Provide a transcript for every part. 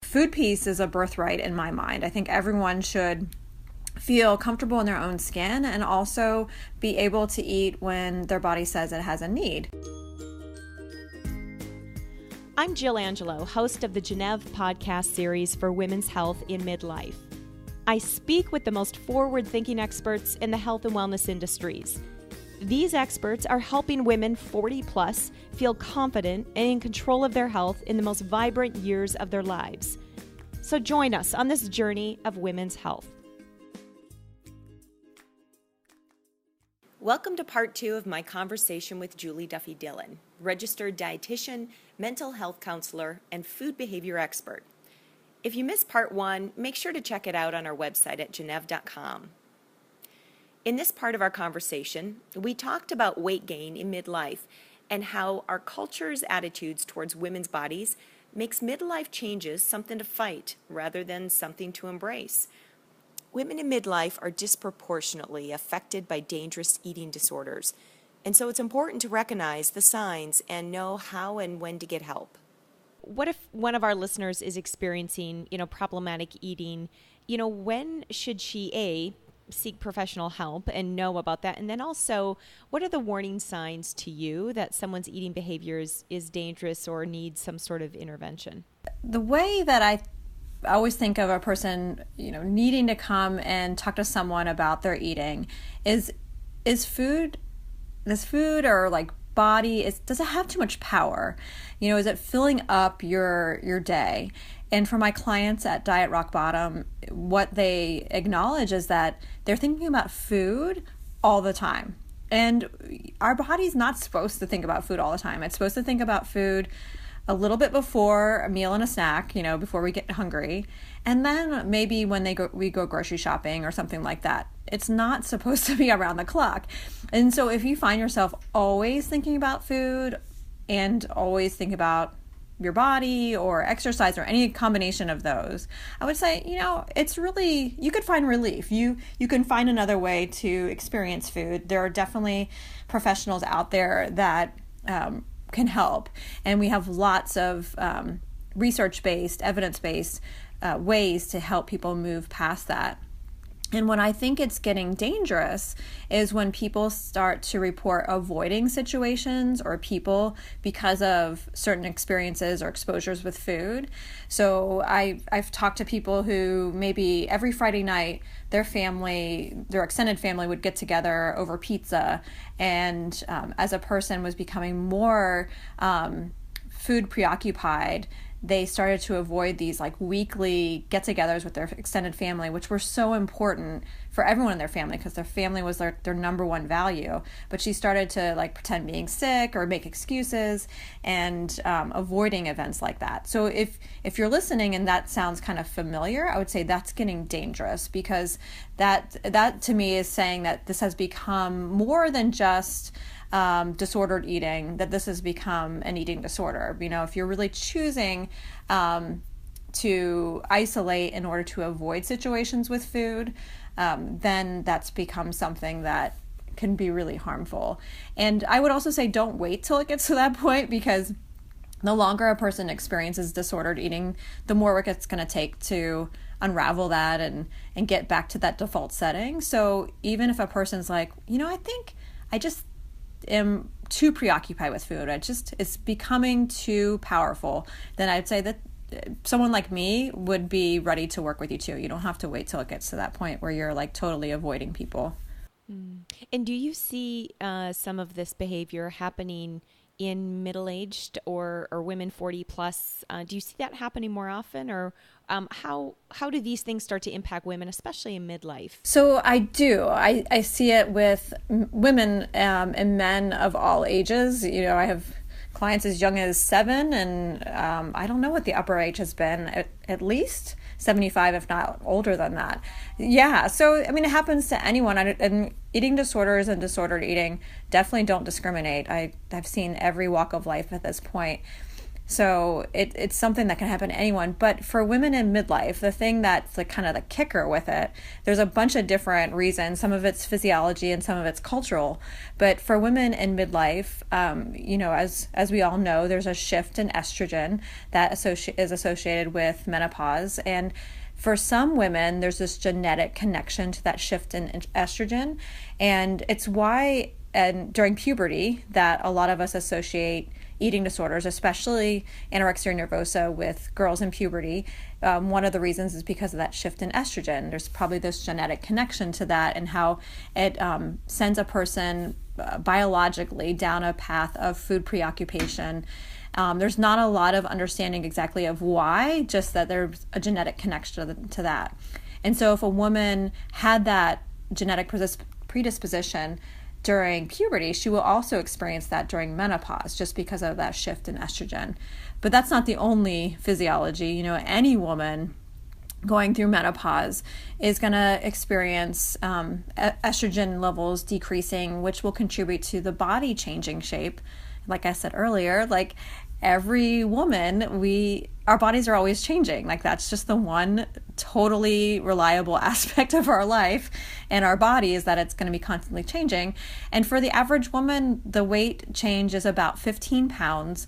food piece is a birthright in my mind. I think everyone should feel comfortable in their own skin and also be able to eat when their body says it has a need. I'm Jill Angelo, host of the Genneve podcast series for women's health in midlife. I speak with the most forward-thinking experts in the health and wellness industries. These experts are helping women 40 plus feel confident and in control of their health in the most vibrant years of their lives. So join us on this journey of women's health. Welcome to part 2 of my conversation with Julie Duffy Dillon, registered dietitian, mental health counselor, and food behavior expert. If you missed part 1, make sure to check it out on our website at genneve.com. In this part of our conversation, we talked about weight gain in midlife and how our culture's attitudes towards women's bodies makes midlife changes something to fight rather than something to embrace. Women in midlife are disproportionately affected by dangerous eating disorders, and so it's important to recognize the signs and know how and when to get help. What if one of our listeners is experiencing, problematic eating? When should she, seek professional help and know about that? And then also, what are the warning signs to you that someone's eating behavior is dangerous or needs some sort of intervention? The way that I always think of a person, needing to come and talk to someone about their eating is food, this food or like body, does it have too much power? Is it filling up your day? And for my clients at Diet Rock Bottom, what they acknowledge is that they're thinking about food all the time. And our body's not supposed to think about food all the time. It's supposed to think about food a little bit before a meal and a snack, before we get hungry. And then maybe when we go grocery shopping or something like that. It's not supposed to be around the clock. And so if you find yourself always thinking about food and always think about your body or exercise or any combination of those, I would say, it's really, you could find relief. You can find another way to experience food. There are definitely professionals out there that can help. And we have lots of research-based, evidence-based ways to help people move past that. And when I think it's getting dangerous is when people start to report avoiding situations or people because of certain experiences or exposures with food. So I've talked to people who maybe every Friday night their extended family would get together over pizza, and as a person was becoming more food preoccupied, they started to avoid these like weekly get-togethers with their extended family, which were so important for everyone in their family because their family was their number one value. But she started to like pretend being sick or make excuses and avoiding events like that. So if you're listening and that sounds kind of familiar, I would say that's getting dangerous, because that to me is saying that this has become more than just disordered eating, that this has become an eating disorder. If you're really choosing to isolate in order to avoid situations with food, then that's become something that can be really harmful. And I would also say don't wait till it gets to that point, because the longer a person experiences disordered eating, the more work it's going to take to unravel that and get back to that default setting. So even if a person's like, I think I just am too preoccupied with food, it's becoming too powerful, then I'd say that someone like me would be ready to work with you too. You don't have to wait till it gets to that point where you're like totally avoiding people. And do you see some of this behavior happening in middle-aged or women 40 plus? Do you see that happening more often, or how do these things start to impact women, especially in midlife? So I do. I see it with women and men of all ages. I have clients as young as 7, and I don't know what the upper age has been, at least 75, if not older than that. Yeah, so it happens to anyone, and eating disorders and disordered eating definitely don't discriminate. I've seen every walk of life at this point. So it's something that can happen to anyone. But for women in midlife, the thing that's the kind of the kicker with it, there's a bunch of different reasons. Some of it's physiology and some of it's cultural. But for women in midlife, as we all know, there's a shift in estrogen that is associated with menopause. And for some women, there's this genetic connection to that shift in estrogen. And it's why during puberty that a lot of us associate eating disorders, especially anorexia nervosa with girls in puberty. One of the reasons is because of that shift in estrogen. There's probably this genetic connection to that and how it sends a person biologically down a path of food preoccupation. There's not a lot of understanding exactly of why, just that there's a genetic connection to that. And so if a woman had that genetic predisposition during puberty, she will also experience that during menopause just because of that shift in estrogen. But that's not the only physiology. Any woman going through menopause is going to experience estrogen levels decreasing, which will contribute to the body changing shape. Like I said earlier, like every woman, our bodies are always changing. Like that's just the one totally reliable aspect of our life and our body is that it's going to be constantly changing. And for the average woman, the weight change is about 15 pounds,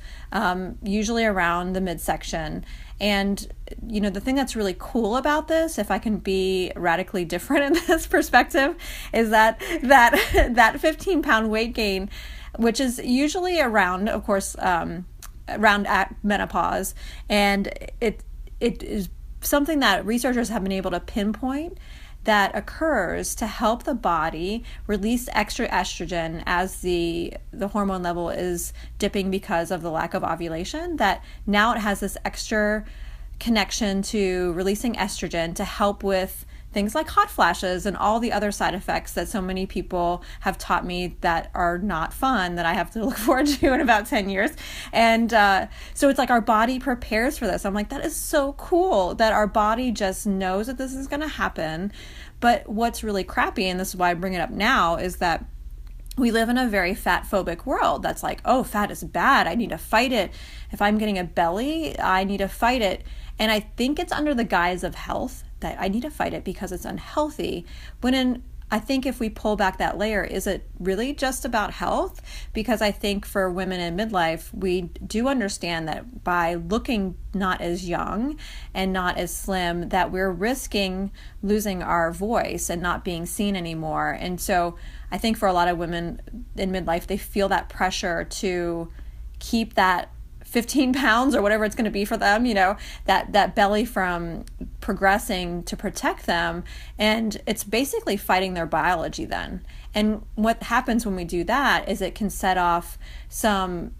usually around the midsection. And, the thing that's really cool about this, if I can be radically different in this perspective, is that 15-pound weight gain, which is usually around, of course, around at menopause, and it is something that researchers have been able to pinpoint that occurs to help the body release extra estrogen as the hormone level is dipping because of the lack of ovulation, that now it has this extra connection to releasing estrogen to help with things like hot flashes and all the other side effects that so many people have taught me that are not fun, that I have to look forward to in about 10 years. And so it's like our body prepares for this. I'm like, that is so cool that our body just knows that this is going to happen. But what's really crappy, and this is why I bring it up now, is that we live in a very fat phobic world that's like, oh, fat is bad. I need to fight it. If I'm getting a belly, I need to fight it. And I think it's under the guise of health that I need to fight it because it's unhealthy. I think if we pull back that layer, is it really just about health? Because I think for women in midlife, we do understand that by looking not as young and not as slim, that we're risking losing our voice and not being seen anymore. And so I think for a lot of women in midlife, they feel that pressure to keep that 15 pounds or whatever it's going to be for them, that belly from progressing to protect them. And it's basically fighting their biology then. And what happens when we do that is it can set off some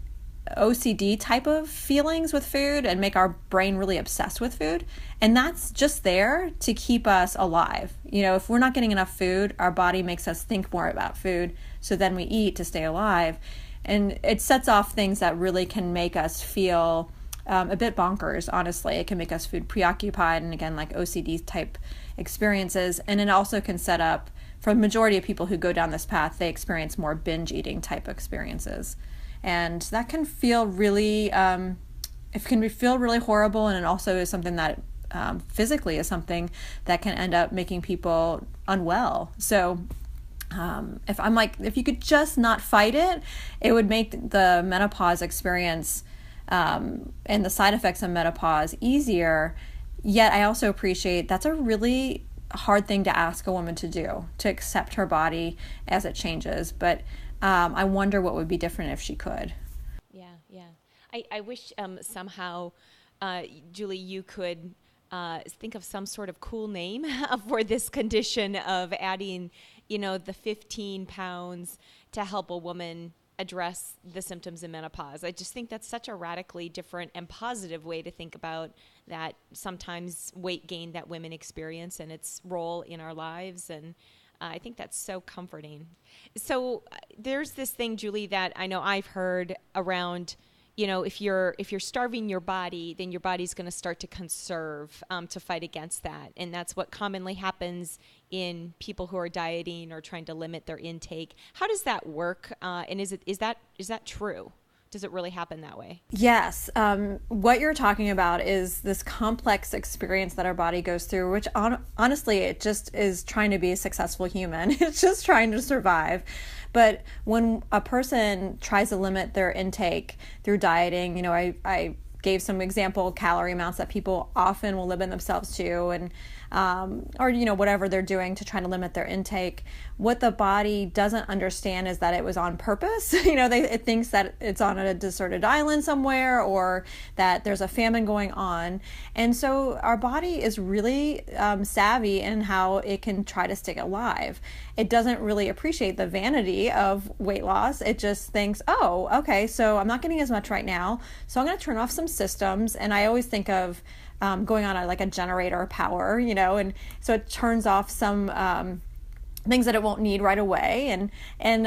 OCD type of feelings with food and make our brain really obsessed with food. And that's just there to keep us alive. If we're not getting enough food, our body makes us think more about food. So then we eat to stay alive. And it sets off things that really can make us feel a bit bonkers, honestly. It can make us food preoccupied and, again, like OCD type experiences. And it also can set up, for the majority of people who go down this path, they experience more binge eating type experiences. And that can feel really, feel really horrible. And it also is something that physically is something that can end up making people unwell. So if you could just not fight it, it would make the menopause experience and the side effects of menopause easier. Yet I also appreciate that's a really hard thing to ask a woman to do, to accept her body as it changes. But I wonder what would be different if she could. Yeah. I wish somehow, Julie, you could think of some sort of cool name for this condition of adding the 15 pounds to help a woman address the symptoms of menopause. I just think that's such a radically different and positive way to think about that sometimes weight gain that women experience and its role in our lives. And I think that's so comforting. So there's this thing, Julie, that I know I've heard around, if you're starving your body, then your body's going to start to conserve to fight against that. And that's what commonly happens in people who are dieting or trying to limit their intake. How does that work? And is that true? does it really happen that way? Yes. What you're talking about is this complex experience that our body goes through, which honestly, it just is trying to be a successful human. It's just trying to survive. But when a person tries to limit their intake through dieting, I gave some example calorie amounts that people often will limit themselves to, and or whatever they're doing to try to limit their intake. What the body doesn't understand is that it was on purpose. It thinks that it's on a deserted island somewhere, or that there's a famine going on. And so our body is really savvy in how it can try to stay alive. It doesn't really appreciate the vanity of weight loss. It just thinks, oh, okay, so I'm not getting as much right now, so I'm going to turn off some systems. And I always think of going on like a generator power, and so it turns off some things that it won't need right away, and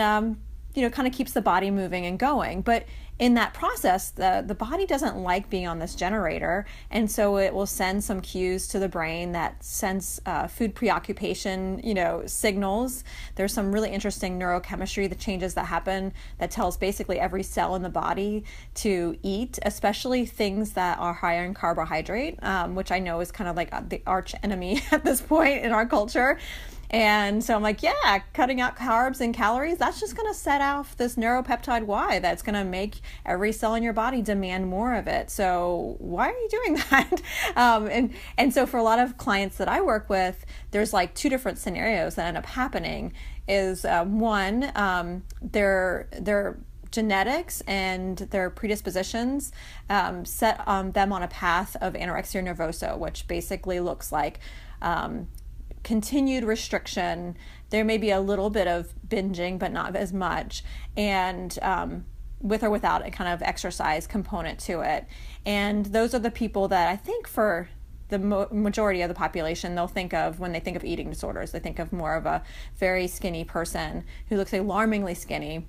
kind of keeps the body moving and going. But in that process, the body doesn't like being on this generator, and so it will send some cues to the brain that sends food preoccupation, signals. There's some really interesting neurochemistry, the changes that happen, that tells basically every cell in the body to eat, especially things that are higher in carbohydrate, which I know is kind of like the arch enemy at this point in our culture. And so I'm like, yeah, cutting out carbs and calories, that's just going to set off this neuropeptide Y that's going to make every cell in your body demand more of it. So why are you doing that? And so for a lot of clients that I work with, there's like two different scenarios that end up happening. Is one, their genetics and their predispositions set them on a path of anorexia nervosa, which basically looks like continued restriction. There may be a little bit of binging, but not as much, and with or without a kind of exercise component to it. And those are the people that I think for the majority of the population, they'll think of when they think of eating disorders. They think of more of a very skinny person who looks alarmingly skinny.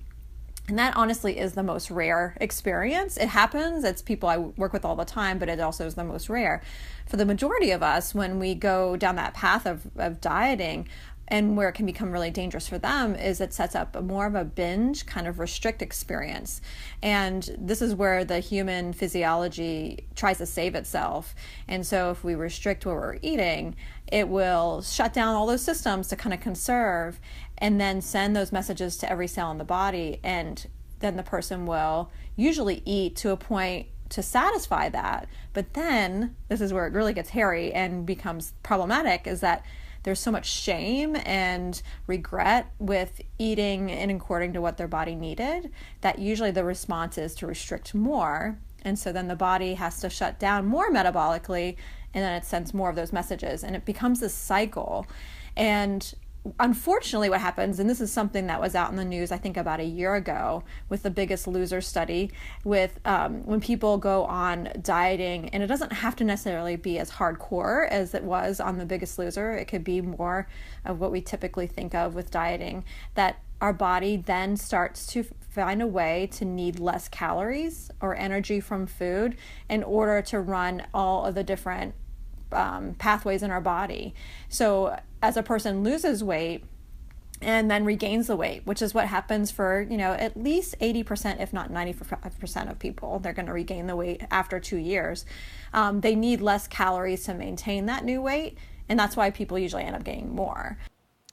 And that honestly is the most rare experience. It happens, it's people I work with all the time, but it also is the most rare. For the majority of us, when we go down that path of dieting, and where it can become really dangerous for them is it sets up more of a binge kind of restrict experience. And this is where the human physiology tries to save itself. And so if we restrict what we're eating, it will shut down all those systems to kind of conserve, and then send those messages to every cell in the body. And then the person will usually eat to a point to satisfy that. But then this is where it really gets hairy and becomes problematic, is that there's so much shame and regret with eating and according to what their body needed, that usually the response is to restrict more. And so then the body has to shut down more metabolically, and then it sends more of those messages, and it becomes this cycle. And unfortunately what happens, and this is something that was out in the news I think about a year ago with the Biggest Loser study, with when people go on dieting, and it doesn't have to necessarily be as hardcore as it was on the Biggest Loser. It could be more of what we typically think of with dieting, that our body then starts to find a way to need less calories or energy from food in order to run all of the different pathways in our body. So as a person loses weight and then regains the weight, which is what happens for, at least 80%, if not 95% of people, they're going to regain the weight after 2 years. They need less calories to maintain that new weight. And that's why people usually end up gaining more.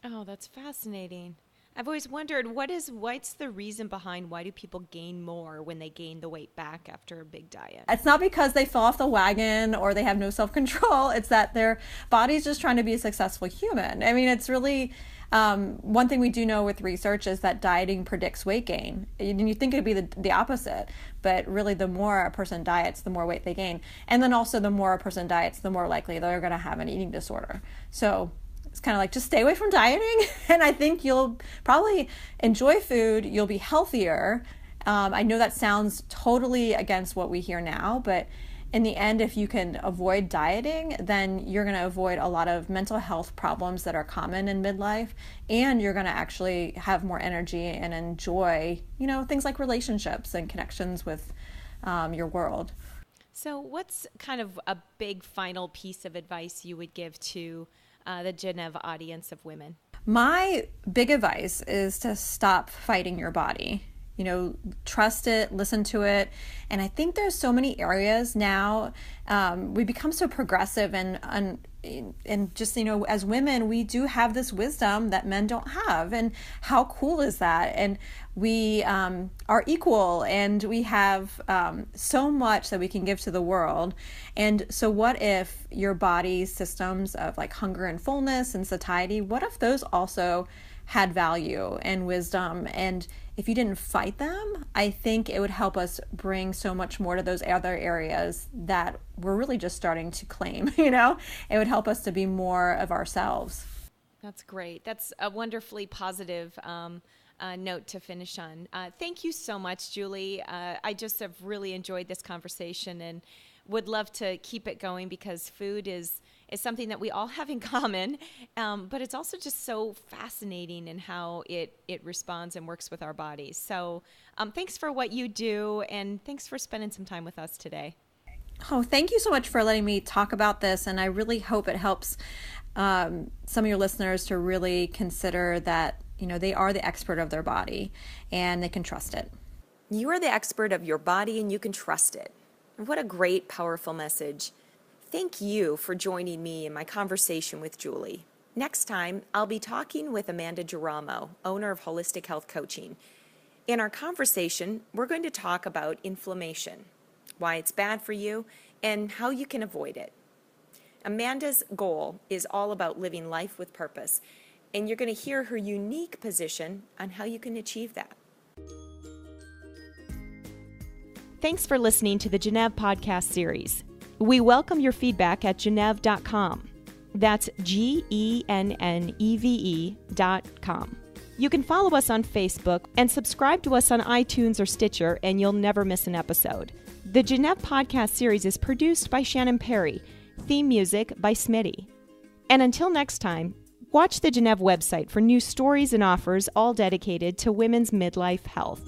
Oh, that's fascinating. I've always wondered, what's the reason behind why do people gain more when they gain the weight back after a big diet? It's not because they fell off the wagon or they have no self-control. It's that their body's just trying to be a successful human. I mean, it's really, one thing we do know with research is that dieting predicts weight gain. And you think it'd be the opposite, but really the more a person diets, the more weight they gain. And then also the more a person diets, the more likely they're going to have an eating disorder. So it's kind of like, just stay away from dieting, and I think you'll probably enjoy food, you'll be healthier. I know that sounds totally against what we hear now, but in the end, if you can avoid dieting, then you're going to avoid a lot of mental health problems that are common in midlife, and you're going to actually have more energy and enjoy, things like relationships and connections with your world. So what's kind of a big final piece of advice you would give to the Genneve audience of women? My big advice is to stop fighting your body. trust it, listen to it. And I think there's so many areas now, we become so progressive and just, as women, we do have this wisdom that men don't have. And how cool is that? And we are equal, and we have so much that we can give to the world. And so what if your body's systems of like hunger and fullness and satiety, what if those also had value and wisdom? And if you didn't fight them, I think it would help us bring so much more to those other areas that we're really just starting to claim. It would help us to be more of ourselves. That's great. That's a wonderfully positive note to finish on. Thank you so much, Julie. I just have really enjoyed this conversation and would love to keep it going, because food is something that we all have in common, but it's also just so fascinating in how it responds and works with our bodies. So thanks for what you do, and thanks for spending some time with us today. Oh, thank you so much for letting me talk about this, and I really hope it helps some of your listeners to really consider that they are the expert of their body and they can trust it. You are the expert of your body and you can trust it. What a great, powerful message. Thank you for joining me in my conversation with Julie. Next time, I'll be talking with Amanda Giramo, owner of Holistic Health Coaching. In our conversation, we're going to talk about inflammation, why it's bad for you, and how you can avoid it. Amanda's goal is all about living life with purpose, and you're going to hear her unique position on how you can achieve that. Thanks for listening to the Genneve podcast series. We welcome your feedback at genneve.com. That's GENNEVE.com. You can follow us on Facebook and subscribe to us on iTunes or Stitcher, and you'll never miss an episode. The Genneve podcast series is produced by Shannon Perry, theme music by Smitty. And until next time, watch the Genneve website for new stories and offers, all dedicated to women's midlife health.